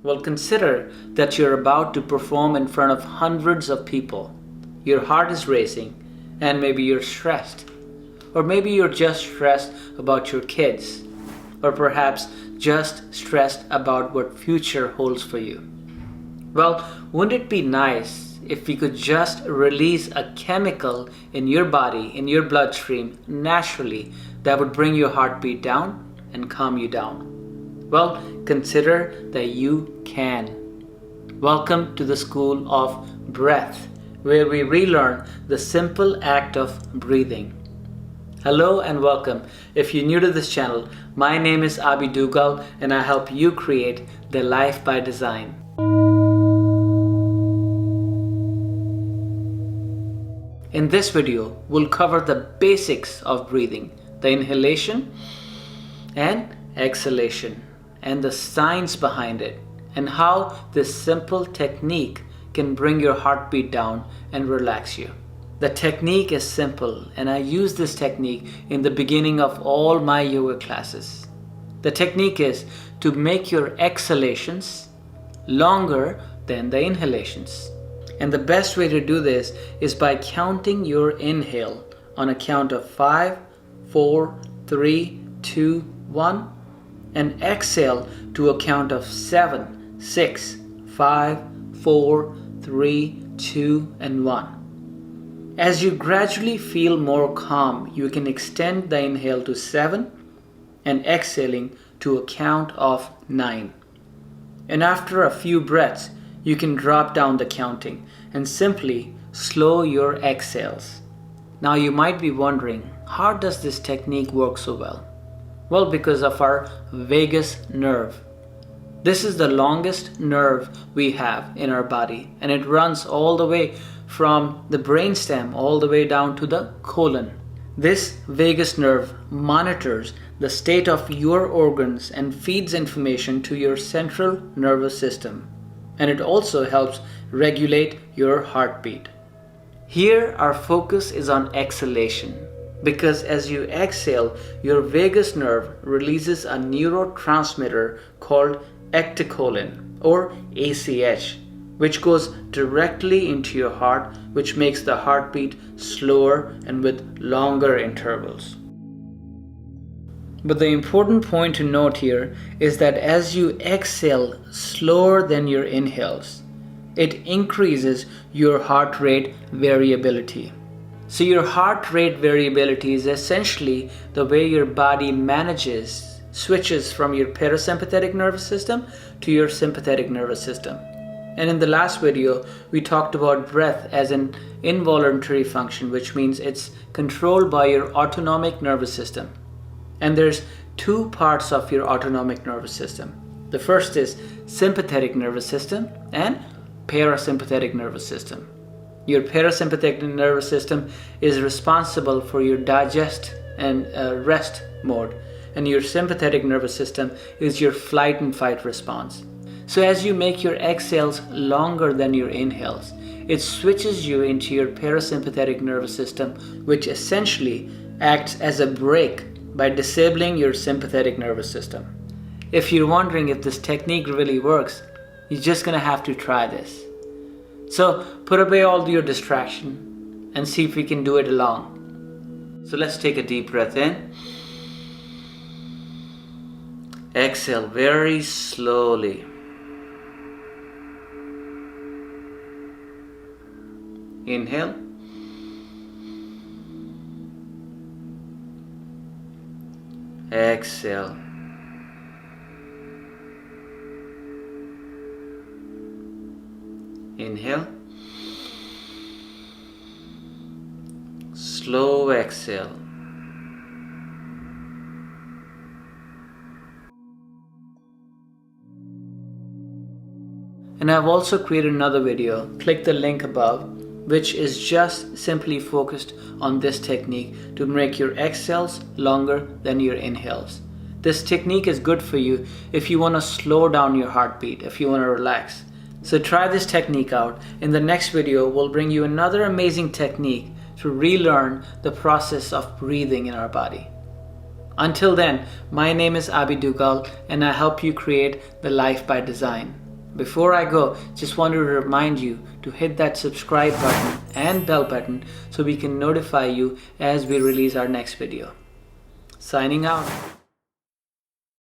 Well, consider that you're about to perform in front of hundreds of people. Your heart is racing, and maybe you're stressed. Or maybe you're just stressed about your kids. Or perhaps just stressed about what future holds for you. Well, wouldn't it be nice if we could just release a chemical in your body, in your bloodstream, naturally, that would bring your heartbeat down and calm you down? Well, consider that you can. Welcome to the School of Breath, where we relearn the simple act of breathing. Hello and welcome. If you're new to this channel, my name is Abi Dugal and I help you create the life by design. In this video, we'll cover the basics of breathing, the inhalation and exhalation, and the science behind it, and how this simple technique can bring your heartbeat down and relax you. The technique is simple, and I use this technique in the beginning of all my yoga classes. The technique is to make your exhalations longer than the inhalations. And the best way to do this is by counting your inhale on a count of 5, 4, 3, 2, 1, and exhale to a count of 7, 6, 5, 4, 3, 2, and 1. As you gradually feel more calm, you can extend the inhale to 7 and exhaling to a count of 9. And after a few breaths, you can drop down the counting and simply slow your exhales. Now you might be wondering, how does this technique work so well? Well, because of our vagus nerve. This is the longest nerve we have in our body, and it runs all the way from the brainstem all the way down to the colon. This vagus nerve monitors the state of your organs and feeds information to your central nervous system. And it also helps regulate your heartbeat. Here our focus is on exhalation, because as you exhale, your vagus nerve releases a neurotransmitter called acetylcholine or ACH, which goes directly into your heart, which makes the heartbeat slower and with longer intervals. But the important point to note here is that as you exhale slower than your inhales, it increases your heart rate variability. So your heart rate variability is essentially the way your body switches from your parasympathetic nervous system to your sympathetic nervous system. And in the last video, we talked about breath as an involuntary function, which means it's controlled by your autonomic nervous system. And there's two parts of your autonomic nervous system. The first is sympathetic nervous system and parasympathetic nervous system. Your parasympathetic nervous system is responsible for your digest and rest mode, and your sympathetic nervous system is your flight and fight response. So as you make your exhales longer than your inhales, it switches you into your parasympathetic nervous system, which essentially acts as a brake by disabling your sympathetic nervous system. If you're wondering if this technique really works, you're just gonna have to try this. So put away all your distraction and see if we can do it along. So let's take a deep breath in. Exhale very slowly. Inhale. Exhale. Inhale. Slow exhale. And I've also created another video. Click the link above, which is just simply focused on this technique to make your exhales longer than your inhales. This technique is good for you if you want to slow down your heartbeat, if you want to relax. So try this technique out. In the next video, we'll bring you another amazing technique to relearn the process of breathing in our body. Until then, my name is Abi Dugal and I help you create the life by design. Before I go, just wanted to remind you to hit that subscribe button and bell button so we can notify you as we release our next video. Signing out.